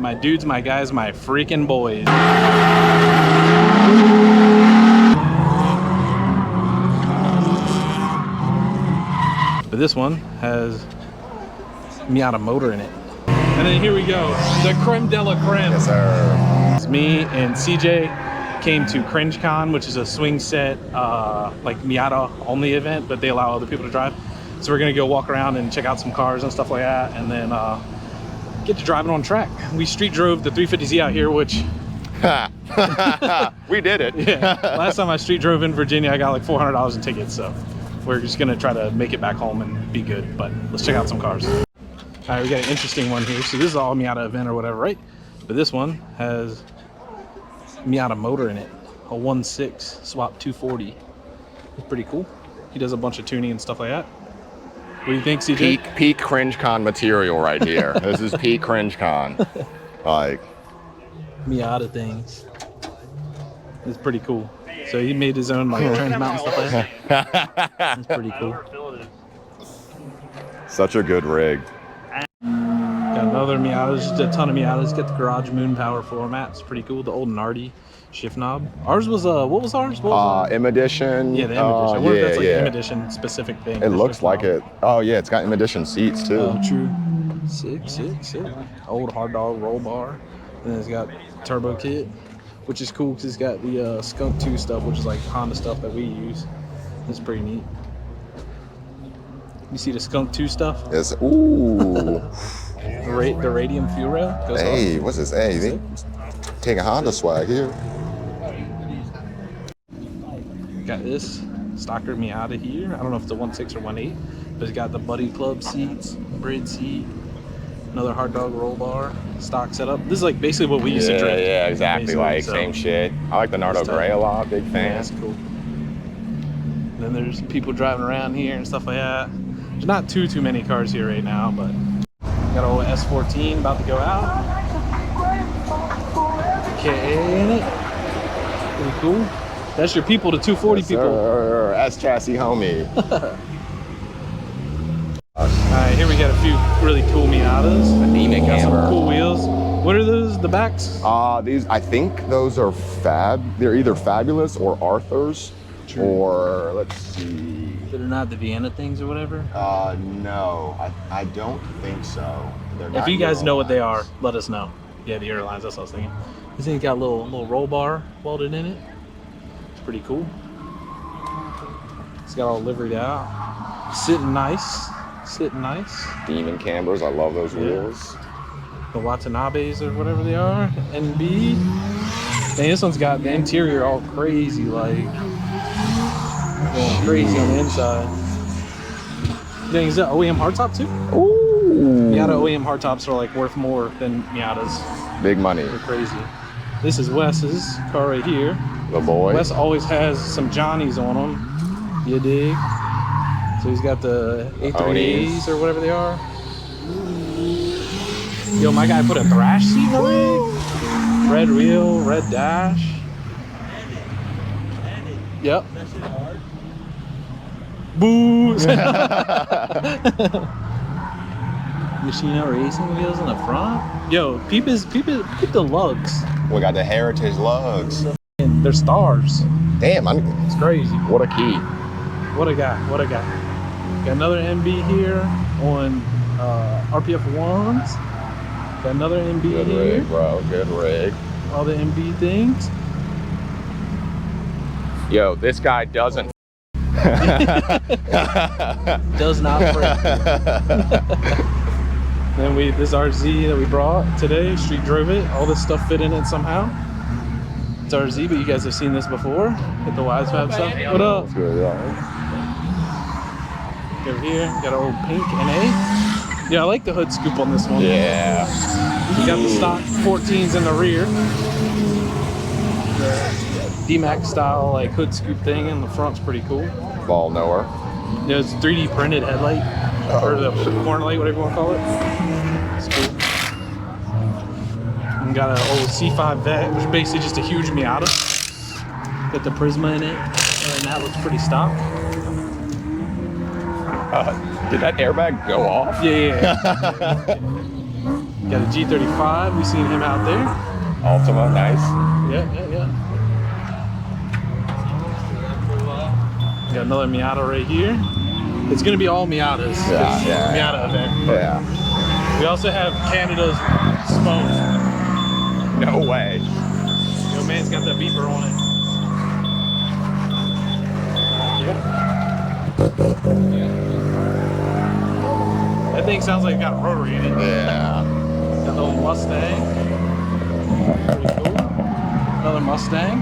My dudes, my guys, my freaking boys. But this one has Miata motor in it. And then here we go, the creme de la creme. Yes, sir. It's me and CJ came to Cringecon, which is a swing set, like Miata only event, but they allow other people to drive. So we're gonna go walk around and check out some cars and stuff like that, and then get to driving on track. We street drove the 350Z out here, which we did it. Yeah, last time I street drove in Virginia, I got like $400 in tickets, so we're just gonna try to make it back home and be good. But let's check out some cars. All right, we got an interesting one here. So this is all Miata event or whatever, right? But this one has Miata motor in it, a 1.6 swap 240. It's pretty cool. He does a bunch of tuning and stuff like that. What do you think, CJ? Peak Cringecon material right here. This is peak Cringecon. Like Miata things. It's pretty cool. So he made his own like trans mount and stuff like that. That's pretty cool. Such a good rig. Got another Miatas, just a ton of Miatas. Got the garage moon power floor mats, pretty cool. The old Nardi shift knob. Ours was what was ours? What was M Edition. Yeah, the M Edition. I wonder if that's like yeah. M Edition specific thing. It looks like it. Oh yeah, it's got M Edition seats too. Oh, true. Sick. Old hard dog roll bar. And then it's got turbo kit, which is cool because it's got the Skunk 2 stuff, which is like Honda stuff that we use. It's pretty neat. You see the Skunk 2 stuff? It's ooh. The radium fuel rail goes Hey, off. what's this? Hey, they taking Honda swag here. Got this stocker Miata here. I don't know if it's a 1.6 or 1.8, but it's got the Buddy Club seats, bridge seat, another hard dog roll bar, stock setup. This is like basically what we used to drive. Yeah, exactly. Basically. Like So, same shit. I like the Nardo Gray a lot. Big fan. yeah, that's cool. And then there's people driving around here and stuff like that. There's not too many cars here right now, but got old S14 about to go out. KA in it. Pretty cool. That's your people, the 240 Yes, people. sir. S chassis homie. Alright, here we got a few really cool Miatas. Anemic Got some hammer. cool wheels. What are those, the backs? These, I think those are they're either Fabulous or Arthur's. True. Or let's see. They're not the Vienna things or whatever? No, I don't think so. If you guys know what they are, let us know. Yeah, the airlines, that's what I was thinking. This thing's got a little roll bar welded in it. It's pretty cool. It's got all liveried out. Sitting nice. Demon cambers, I love those wheels. The Watanabes or whatever they are. NB. Dang, this one's got the interior all crazy, like going crazy on the inside. Dang, is that OEM hardtop too? Ooh. Miata OEM hardtops are like worth more than Miatas. Big money. They're crazy. This is Wes's car right here. The boy. Wes always has some Johnnies on him. You dig? So he's got the A3As or whatever they are. Yo, my guy put a thrash seat in the rig. Red wheel, red dash. Yep. Boo! Machino racing wheels in the front. Yo, peep the lugs. We got the Heritage lugs. And they're stars. Damn, It's crazy. what a key. What a guy. Got another MB here on RPF 1s. Got another MB Good here. rig, bro. Good rig. All the MB things. Yo, this guy doesn't. Does not break. Then this RZ that we brought today, street drove it. All this stuff fit in it somehow. It's RZ, but you guys have seen this before. Hit the Wise Fab stuff. What up? That's good, yeah. Over here, got an old pink NA. Yeah, I like the hood scoop on this one. Yeah. You got the stock 14s in the rear. The D-Max style like hood scoop thing in the front's pretty cool. Ball knower. Yeah, it's 3D printed headlight. Or the corner light, whatever you want to call it. It's cool. And got an old C5 Vet, which is basically just a huge Miata. Got the Prisma in it, and that looks pretty stock. Did that airbag go off? Yeah. Got a G35. We seen him out there. Ultima, nice. Yeah. Got another Miata right here. It's gonna be all Miatas. Yeah. Miata event. Yeah. We also have Canada's Spoke. No way. Yo, man's got that beeper on it. That thing sounds like it got a rotary in it. Yeah. Got the old Mustang. Pretty cool. Another Mustang.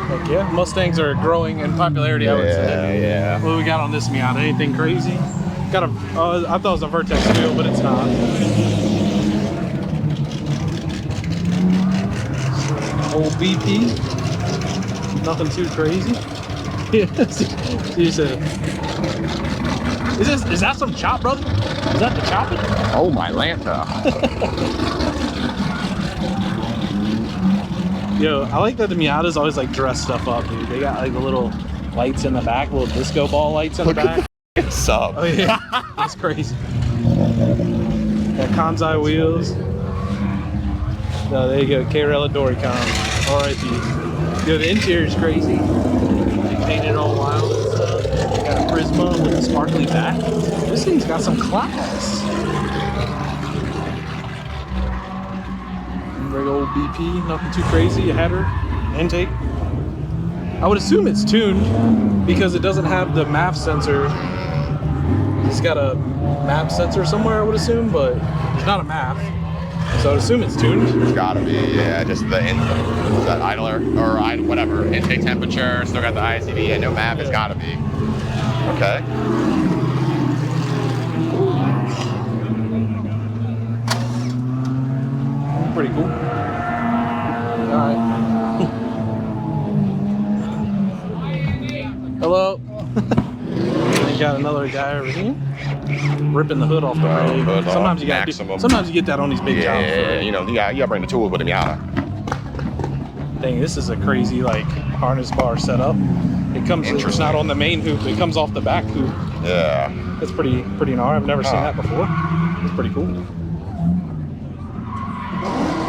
Heck yeah. Mustangs are growing in popularity, I would say. Yeah. What do we got on this Miata? Anything crazy? Got a, I thought it was a Vertex wheel, but it's not. Old BP. Nothing too crazy. Is that some chop, brother? Is that the chopping? Oh, my Lanta. Yo, I like that the Miatas always like dress stuff up, dude. They got like the little lights in the back, little disco ball lights in the back. Sub. Oh yeah, that's crazy. Got Kansai wheels. No, there you go, K-Rella Doricon. R.I.P. Yo, the interior is crazy. They painted it all wild and stuff. Got a Prisma with a sparkly back. This thing's got some class. Regular old BP, nothing too crazy. A header, intake. I would assume it's tuned because it doesn't have the MAF sensor. It's got a MAP sensor somewhere, I would assume, but there's not a MAF. So I would assume it's tuned. It's gotta be, yeah, just the that idler, or whatever, intake temperature, still got the ICD, and no map, it's gotta be. Okay. Pretty cool. Alright. Hello. We got another guy over here. Ripping the hood off the rig. Sometimes you gotta sometimes you get that on these big jobs. Yeah, you know, you gotta bring the tools with the Miata. Dang, this is a crazy like harness bar setup. It comes, it's not on the main hoop, it comes off the back hoop. Yeah. It's pretty gnar. I've never seen that before. It's pretty cool.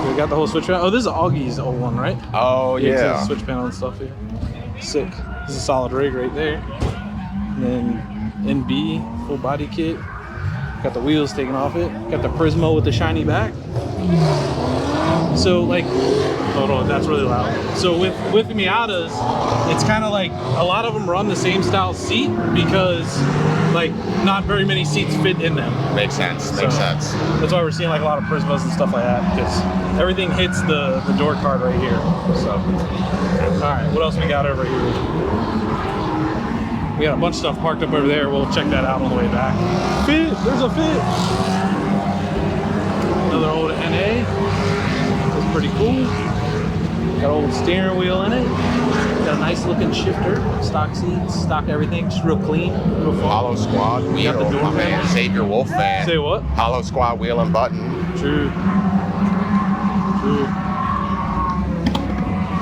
We got the whole switch panel. Oh, this is Augie's old one, right? Oh yeah. Switch panel and stuff here. Sick. This is a solid rig right there. And then NB, full body kit. Got the wheels taken off it. Got the Prismo with the shiny back. So like, hold on, that's really loud. So with Miatas, it's kind of like a lot of them run the same style seat because like not very many seats fit in them. Makes sense. Makes sense. That's why we're seeing like a lot of Prismas and stuff like that because everything hits the door card right here. So, all right, what else we got over here? We got a bunch of stuff parked up over there. We'll check that out on the way back. Fit, there's a Fit. Another old NA. That's pretty cool. Got an old steering wheel in it. Got a nice looking shifter. Stock seats, stock everything. Just real clean. Real fun. Hollow squad wheel. Got the door man. Xavier Wolf fan. Say what? Hollow squad wheel and button. True.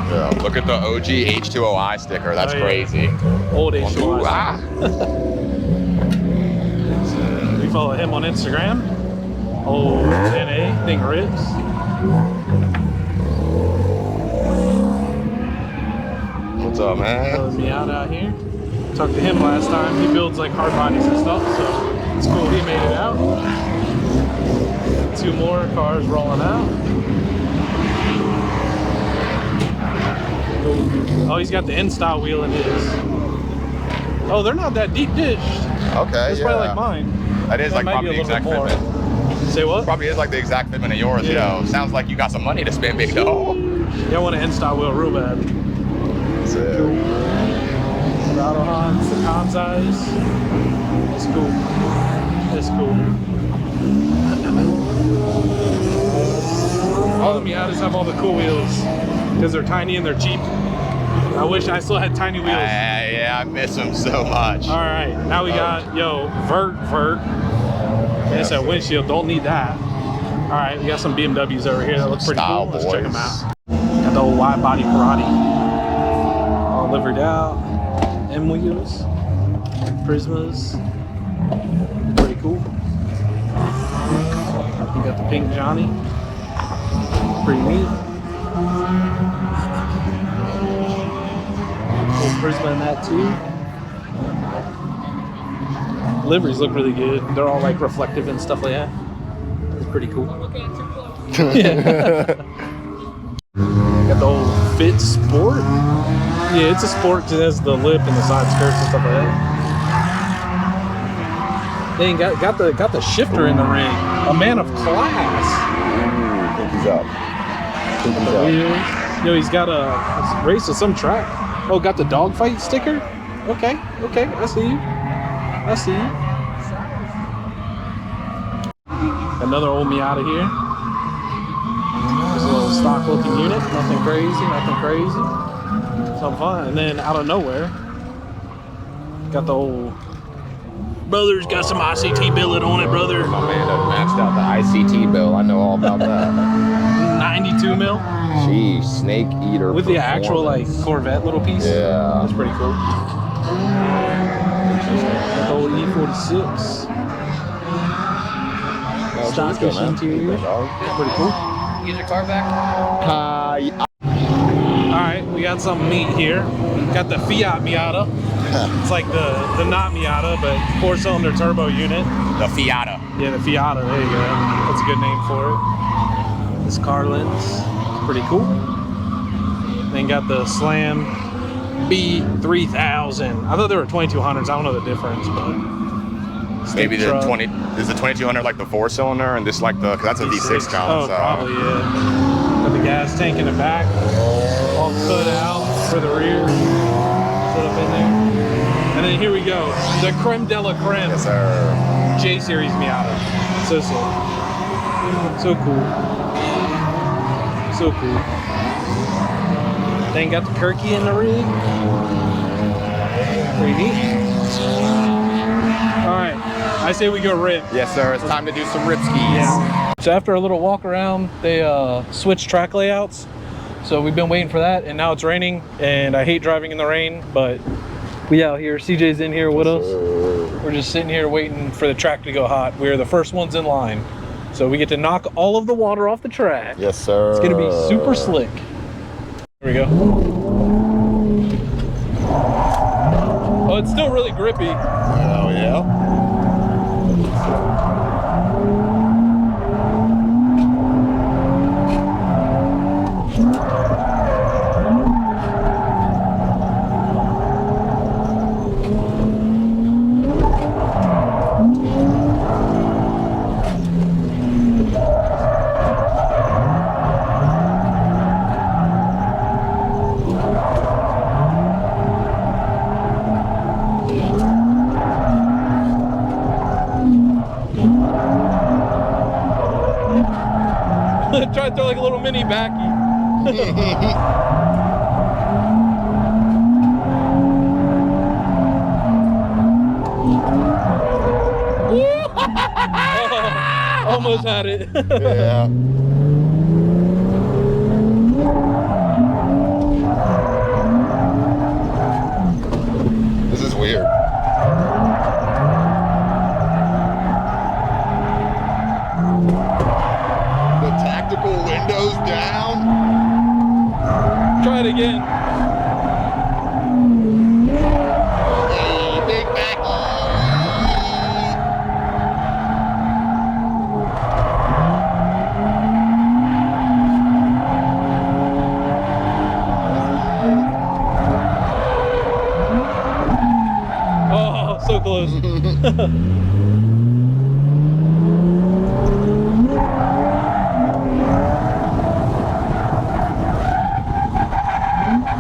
Yeah. Look at the OG H2OI sticker. That's crazy. Old H2OI. Ah. We follow him on Instagram. Old NA, thing rips. What's up, man? Miata out here. Talked to him last time. He builds like hard bodies and stuff, so it's cool he made it out. Two more cars rolling out. Oh, he's got the N-style wheel in his. Oh, they're not that deep dished. Okay, That's probably like mine. That is like probably the exact fitment. Say what? Probably is like the exact fitment of yours, yo. Sounds like you got some money to spend, big dog. Yeah, I want an N-style wheel real bad. That's it. Cool. The Auto Hans, the Kansais. It's cool. It's cool. All the Miatas have all the cool wheels because they're tiny and they're cheap. I wish I still had tiny wheels. Yeah, I miss them so much. All right, now we got, vert. And it's a windshield, don't need that. All right, we got some BMWs over here that look pretty cool. Let's check them out. Got the old wide body Karate. All livered out. M wheels. Prismas. Pretty cool. got the pink Johnny. Pretty neat. Little Prisma in that too. Liveries look really good. They're all like reflective and stuff like that. It's pretty cool. Yeah. Got the old Fit Sport. Yeah, it's a sport because it has the lip and the side skirts and stuff like that. Dang, got the shifter in the ring. A man of class. I think he's up. Yo, he's got a race of some track. Oh, got the dogfight sticker? Okay, I see you. I see you. Another old Miata here. Just a little stock looking unit. Nothing crazy. Some fun. And then out of nowhere, got the old brother's got some ICT billet on it, brother. My man done matched out the ICT bill. I know all about that. 92 mil. Gee, snake eater. With the actual like Corvette little piece. Yeah. That's pretty cool. The old E46. Stockish interior. Pretty cool. Use your car back? Alright, we got some meat here. Got the Fiat Miata. It's like the not Miata, but 4-cylinder turbo unit. The Fiata. Yeah, the Fiata, there you go. That's a good name for it. This Carlin's pretty cool. Then got the Slam B3000. I thought they were 2200s. I don't know the difference, but maybe the 20 is the 2200 like the 4-cylinder, and this like the, cause that's a V6 count. Oh, so. Probably, yeah. Got the gas tank in the back, all put out for the rear, put up in there. And then here we go, the creme de la creme. Yes, sir. J Series Miata. So cool. So cool. Then got the Kirky in the rig. Pretty neat. All right, I say we go rip. Yes, sir. It's time to do some rip skis. Yeah. So after a little walk around, they switched track layouts. So we've been waiting for that, and now it's raining, and I hate driving in the rain, but we out here. CJ's in here with us. We're just sitting here waiting for the track to go hot. We're the first ones in line. So we get to knock all of the water off the track. Yes, sir. It's gonna be super slick. Here we go. Oh, it's still really grippy. Oh, yeah. Try to throw like a little mini backy. Almost had it. Yeah. This is weird. The tactical windows down. Try it again. Hey, big backy. Oh, so close.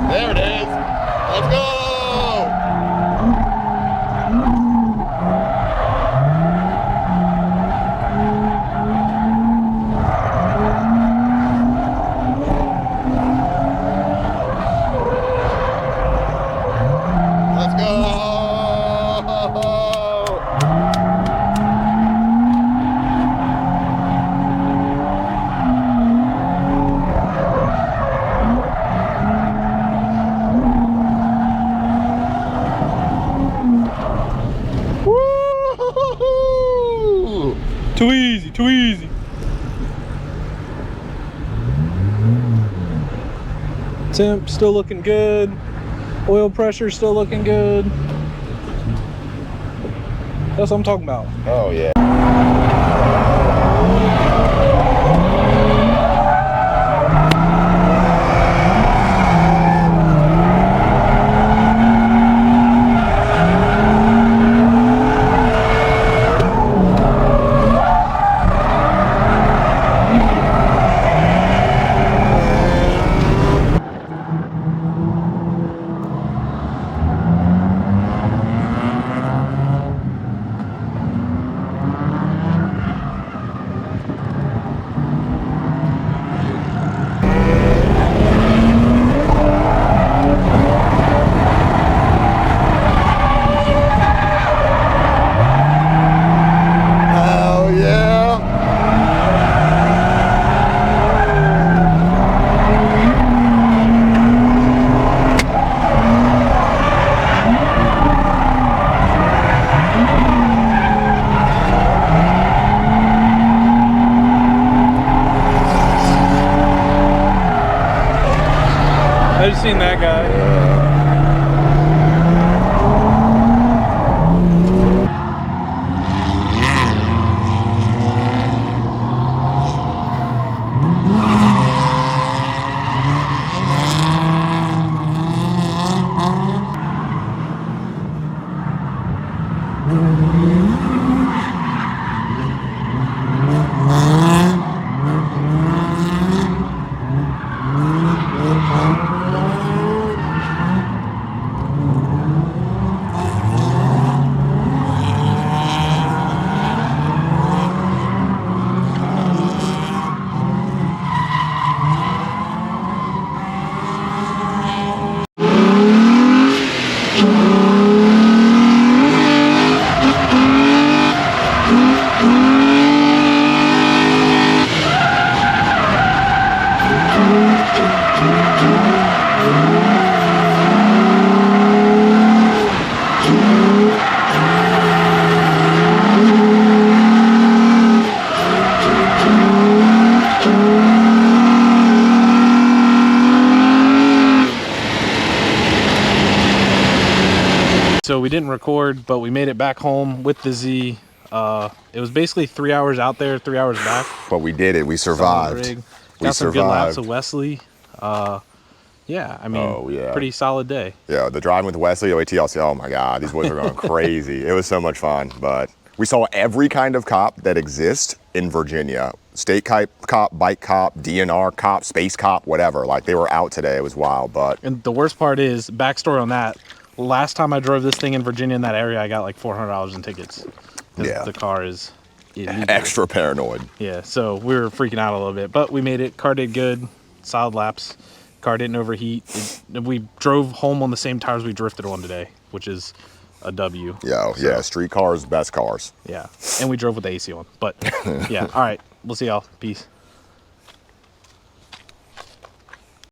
There Temp still looking good. Oil pressure still looking good. That's what I'm talking about. Oh yeah. I just seen that guy. So we didn't record, but we made it back home with the Z. It was basically 3 hours out there, 3 hours back. But we did it. We survived. Got some good laps with Wesley. Yeah, I mean, pretty solid day. Yeah, the driving with Wesley, OATLC, oh my God, these boys were going crazy. It was so much fun, but we saw every kind of cop that exists in Virginia. State cop, bike cop, DNR cop, space cop, whatever. Like, they were out today. It was wild, but... And the worst part is, backstory on that, last time I drove this thing in Virginia in that area, I got like $400 in tickets. Yeah. The car is illegal. Extra paranoid. Yeah, so we were freaking out a little bit, but we made it. Car did good, solid laps. Car didn't overheat. We drove home on the same tires we drifted on today, which is a W. Yeah, so, yeah, street cars, best cars. Yeah, and we drove with the AC on. But yeah, all right, we'll see y'all. Peace.